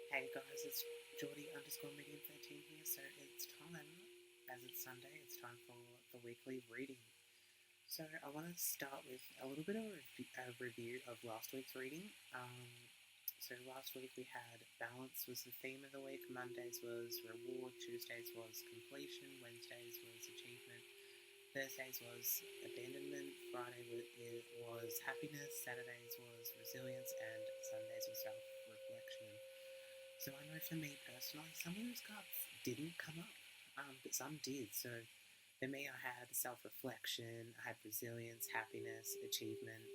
Hey guys, it's Geordie underscore medium 13 here. So it's time, as it's Sunday, it's time for the weekly reading. So I want to start with a little bit of a review of last week's reading. So last week we had balance was the theme of the week. Mondays was reward. Tuesdays was completion. Wednesdays was achievement. Thursdays was abandonment. Friday was happiness. Saturdays was resilience, and Sundays was self-reflection. So I know for me personally, some of those cards didn't come up, but some did. So for me, I had self-reflection, I had resilience, happiness, achievement.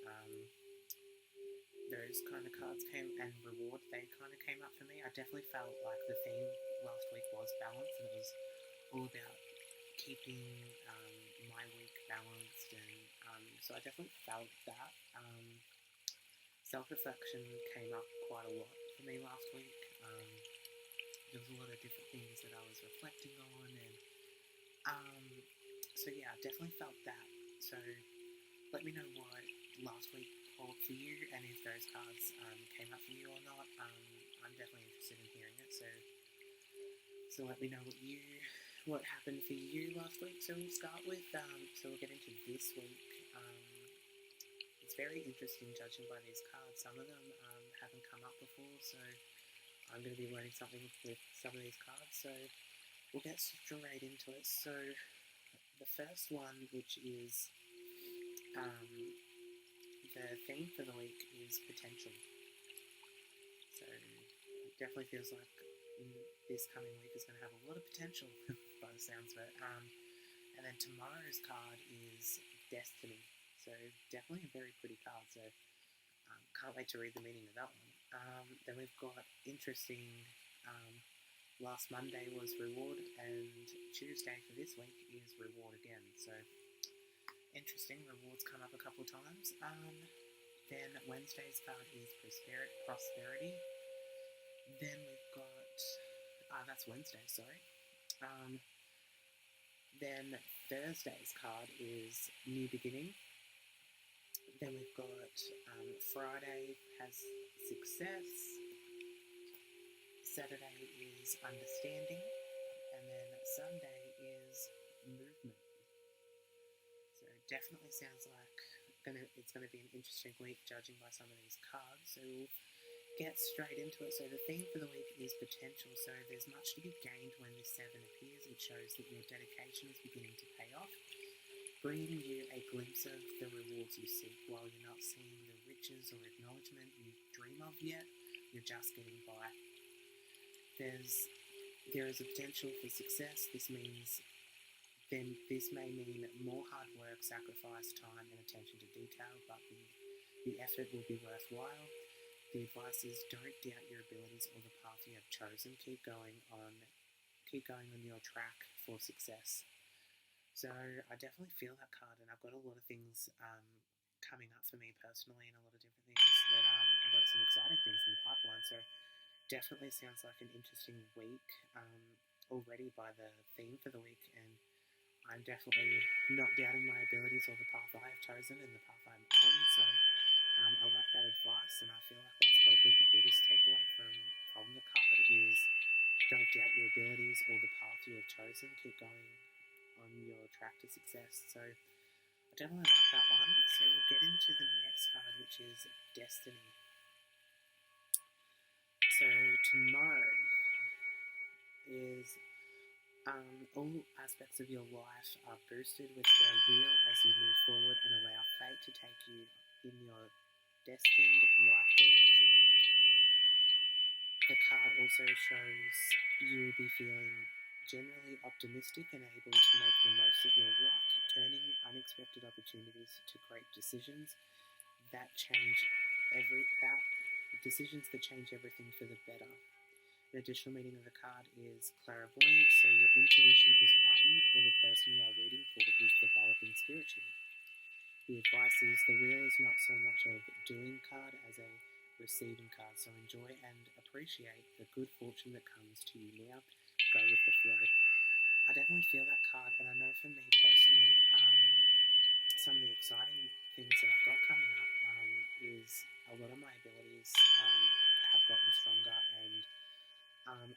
Those kind of cards came, and reward, they kind of came up for me. I definitely felt like the theme last week was balance, and it was all about keeping my week balanced. And so I definitely felt that. Self-reflection came up quite a lot for me last week. There was a lot of different things that I was reflecting on, and so yeah, I definitely felt that. So let me know what last week pulled for you, and if those cards came up for you or not. I'm definitely interested in hearing it. So let me know what happened for you last week. So we'll start with so we'll get into this week. It's very interesting judging by these cards. Some of them haven't come up before, so I'm going to be learning something with some of these cards. So we'll get straight into it. So the first one, which is the theme for the week, is potential. So it definitely feels like this coming week is going to have a lot of potential by the sounds of it. And then tomorrow's card is destiny. So definitely a very pretty card. So can't wait to read the meaning of that one. Then we've got interesting. Last Monday was reward, and Tuesday for this week is reward again. So interesting. Rewards come up a couple times. Then Wednesday's card is prosperity. Then we've got that's Wednesday. Sorry. Then Thursday's card is new beginning. Then we've got Friday has success. Saturday is understanding, and then Sunday is movement. So definitely sounds like it's going to be an interesting week judging by some of these cards. So we'll get straight into it. So the theme for the week is potential. So there's much to be gained when this 7 appears. It shows that your dedication is beginning to pay off, bringing you a glimpse of the rewards you seek. While you're not seeing the riches or acknowledgement you dream of yet, you're just getting by. There is a potential for success. This may mean more hard work, sacrifice, time, and attention to detail, but the effort will be worthwhile. The advice is don't doubt your abilities or the path you have chosen. Keep going on your track for success. So I definitely feel that card, and I've got a lot of things coming up for me personally, and a lot of different things that I've got some exciting things in the pipeline. So definitely sounds like an interesting week already by the theme for the week, and I'm definitely not doubting my abilities or the path I have chosen and the path I'm on. So I like that advice, and I feel like that's probably the biggest takeaway from the card is don't doubt your abilities or the path you have chosen. Keep going on your track to success. So I definitely like that one. So we'll get into the next card, which is destiny. So tomorrow is all aspects of your life are boosted with the wheel as you move forward and allow fate to take you in your destined life direction. The card also shows you will be feeling generally optimistic and able to make the most of your luck, turning unexpected opportunities to great decisions that change decisions that change everything for the better. An additional meaning of the card is clairvoyance, so your intuition is heightened, or the person you are reading for is developing spiritually. The advice is the wheel is not so much a doing card as a receiving card, so enjoy and appreciate the good fortune that comes to you now. Go with the flow. I definitely feel that card, and I know for me personally, some of the exciting things that I've got coming up is a lot of my abilities have gotten stronger, and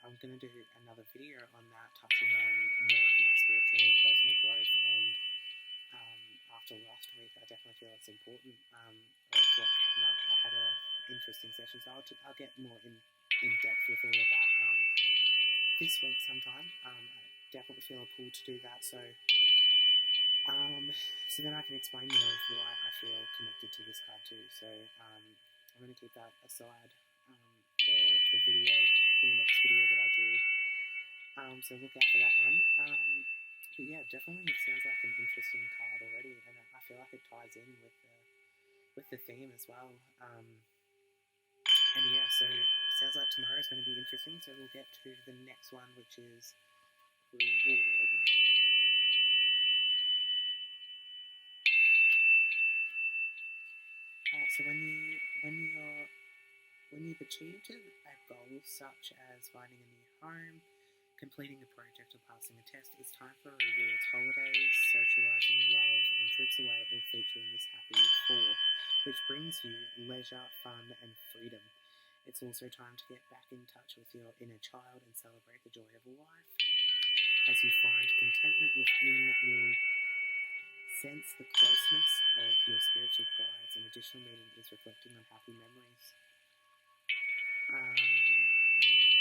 I'm going to do another video on that, touching on more of my spiritual and personal growth. And after last week, I definitely feel it's important. Of what came up, I had a interesting session, so I'll get more in depth with all of that this week sometime. I definitely feel a pull to do that. So then I can explain more of why I feel connected to this card too. So I'm going to keep that aside for the video, for the next video that I do. So look out for that one. But yeah, definitely sounds like an interesting card already, and I feel like it ties in with the theme as well. And yeah, so it sounds like tomorrow's going to be interesting. So we'll get to the next one, which is reward. So when you've achieved a goal such as finding a new home, completing a project, or passing a test, it's time for rewards, holidays, socialising, love, and trips away all feature in this happy four, which brings you leisure, fun, and freedom. It's also time to get back in touch with your inner child and celebrate the joy of life. As you find contentment within, you'll sense the closeness of your spiritual guides, and additional meaning is reflecting on happy memories.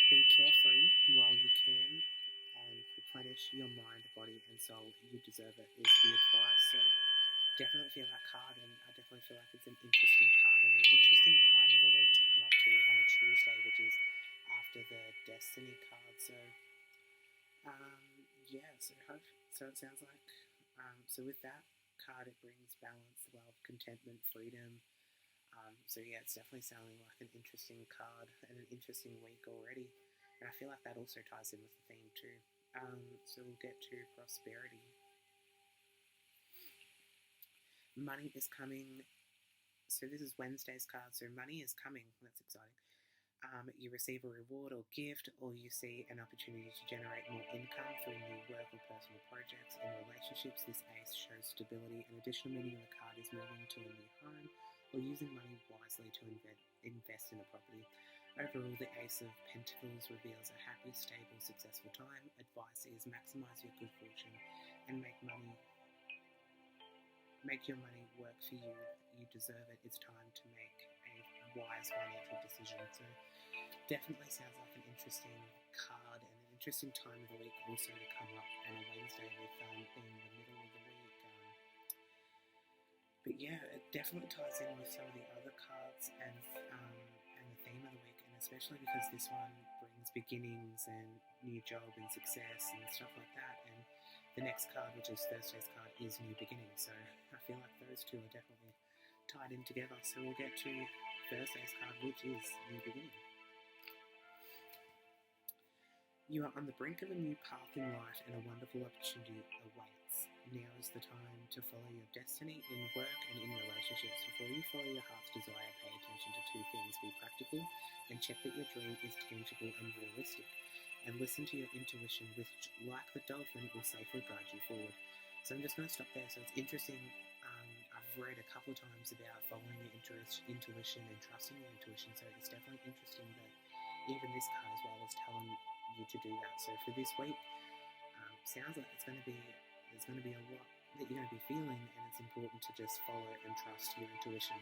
Be carefree while you can and replenish your mind, body, and soul. You deserve it is the advice. So definitely feel that card, and I definitely feel like it's an interesting card and an interesting time of the week to come up to on a Tuesday, which is after the Destiny card. So yeah, so it sounds like so with that card, it brings balance, love, contentment, freedom. So yeah, it's definitely sounding like an interesting card and an interesting week already. And I feel like that also ties in with the theme too. So we'll get to prosperity. Money is coming. So this is Wednesday's card. So money is coming. That's exciting. You receive a reward or gift, or you see an opportunity to generate more income through new work or personal projects. In relationships, this ace shows stability. An additional meaning of the card is moving to a new home or using money wisely to invest in a property. Overall, the Ace of Pentacles reveals a happy, stable, successful time. Advice is maximize your good fortune and make your money work for you. You deserve it. It's time to make a wise financial decision. So definitely sounds like an interesting card and an interesting time of the week also to come up on a Wednesday with being the middle of the week. But yeah, it definitely ties in with some of the other cards and the theme of the week, and especially because this one brings beginnings and new job and success and stuff like that. And the next card, which is Thursday's card, is New Beginnings. So I feel like those two are definitely tied in together. So we'll get to Thursday's card, which is New Beginning. You are on the brink of a new path in life, and a wonderful opportunity awaits. Now is the time to follow your destiny in work and in relationships. Before you follow your heart's desire, pay attention to two things. Be practical and check that your dream is tangible and realistic. And listen to your intuition, which, like the dolphin, will safely guide you forward. So I'm just going to stop there. So it's interesting. I've read a couple of times about following your intuition and trusting your intuition. So it's definitely interesting that even this card as well is telling you to do that. So for this week, sounds like there's going to be a lot that you're going to be feeling, and it's important to just follow and trust your intuition,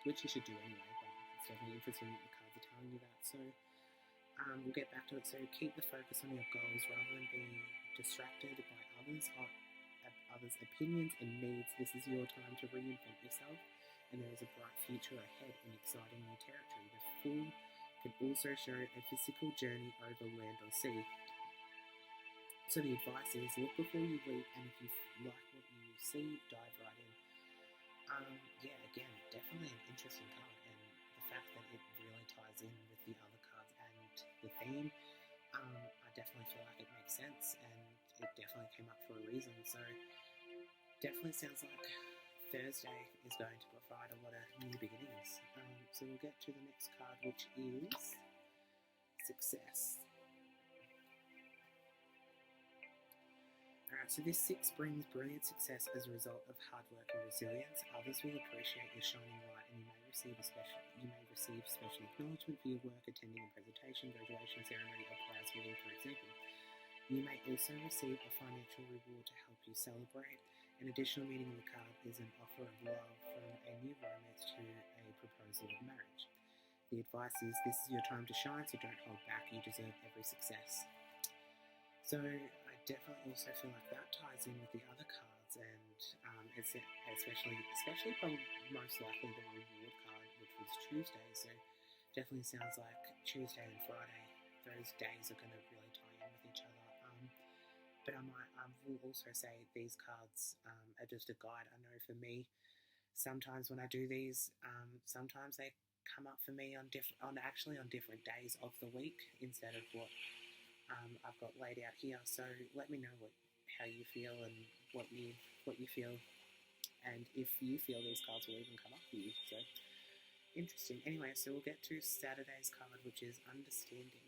which you should do anyway. But it's definitely interesting that the cards are telling you that. So we'll get back to it. So keep the focus on your goals rather than being distracted by others' opinions and needs. This is your time to reinvent yourself, and there is a bright future ahead in exciting new territory. The Fool can also show a physical journey over land or sea. So the advice is look before you leap, and if you like what you see, dive right in. Yeah, again, definitely an interesting card, and the fact that it really ties in with the other cards and the theme, I definitely feel like it makes sense, and it definitely came up for a reason. So definitely sounds like Thursday is going to provide a lot of new beginnings. So we'll get to the next card, which is Success. Alright, so this 6 brings brilliant success as a result of hard work and resilience. Others will appreciate your shining light, and you may you may receive special acknowledgement for your work, attending a presentation, graduation ceremony, or prize giving, for example. You may also receive a financial reward to help you celebrate. An additional meaning of the card is an offer of love, from a new romance to a proposal of marriage. The advice is, this is your time to shine, so don't hold back. You deserve every success. So I definitely also feel like that ties in with the other cards, and especially probably most likely the reward card, which was Tuesday. So definitely sounds like Tuesday and Friday, those days are going to really tie in with each other. But I will also say these cards are just a guide. I know for me, sometimes when I do these, sometimes they come up for me on different days of the week instead of what I've got laid out here. So let me know how you feel and what you feel, and if you feel these cards will even come up for you. So interesting. Anyway, so we'll get to Saturday's card, which is understanding.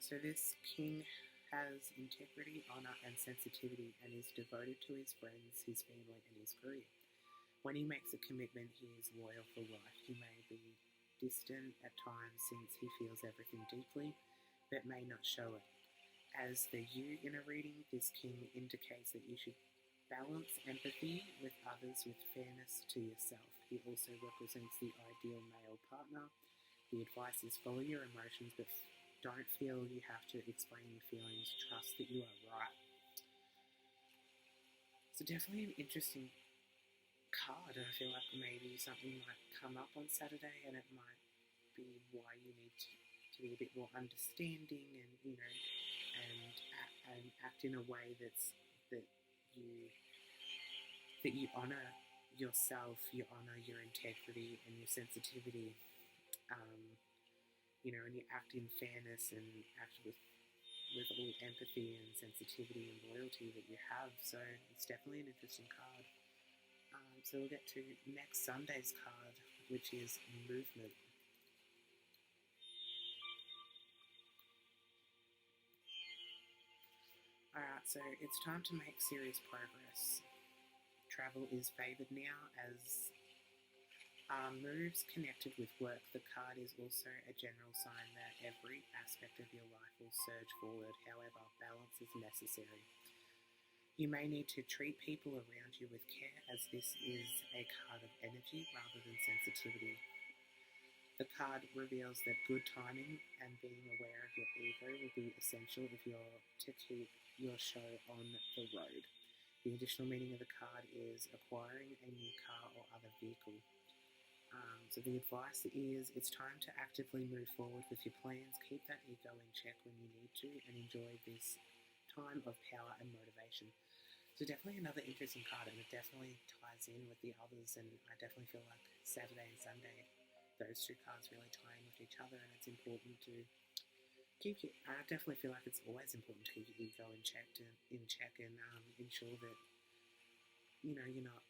So this king has integrity, honor, and sensitivity, and is devoted to his friends, his family, and his career. When he makes a commitment, he is loyal for life. He may be distant at times since he feels everything deeply, but may not show it. As the you in a reading, this king indicates that you should balance empathy with others with fairness to yourself. He also represents the ideal male partner. The advice is, follow your emotions, but don't feel you have to explain your feelings. Trust that you are right. So definitely an interesting card. I feel like maybe something might come up on Saturday, and it might be why you need to be a bit more understanding, and and act in a way that you honor yourself, you honor your integrity and your sensitivity. And you act in fairness and act with all empathy and sensitivity and loyalty that you have. So it's definitely an interesting card. So we'll get to next Sunday's card, which is movement. Alright, so it's time to make serious progress. Travel is favoured now as moves connected with work. The card is also a general sign that every aspect of your life will surge forward. However, balance is necessary. You may need to treat people around you with care, as this is a card of energy rather than sensitivity. The card reveals that good timing and being aware of your ego will be essential if you're to keep your show on the road. The additional meaning of the card is acquiring a new car or other vehicle. So the advice is, it's time to actively move forward with your plans. Keep that ego in check when you need to, and enjoy this time of power and motivation. So definitely another interesting card, and it definitely ties in with the others, and I definitely feel like Saturday and Sunday, those two cards really tie in with each other, and it's important to I definitely feel like it's always important to keep your ego in check and ensure that you're not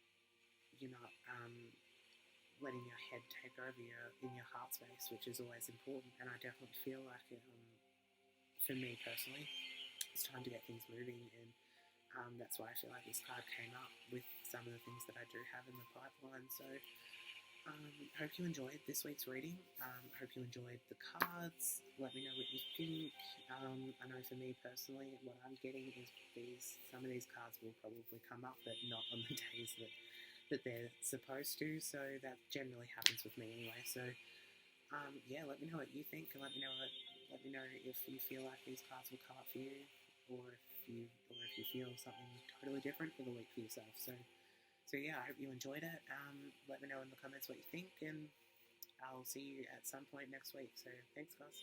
letting your head take over in your heart space, which is always important. And I definitely feel like for me personally, it's time to get things moving, and that's why I feel like this card came up with some of the things that I do have in the pipeline. So hope you enjoyed this week's reading. Hope you enjoyed the cards. Let me know what you think. I know for me personally, what I'm getting is some of these cards will probably come up, but not on the days that they're supposed to. So that generally happens with me anyway. So let me know what you think, and let me know if you feel like these cards will come up for you, or if you feel something totally different for the week for yourself. So yeah, I hope you enjoyed it. Let me know in the comments what you think, and I'll see you at some point next week. So thanks, guys.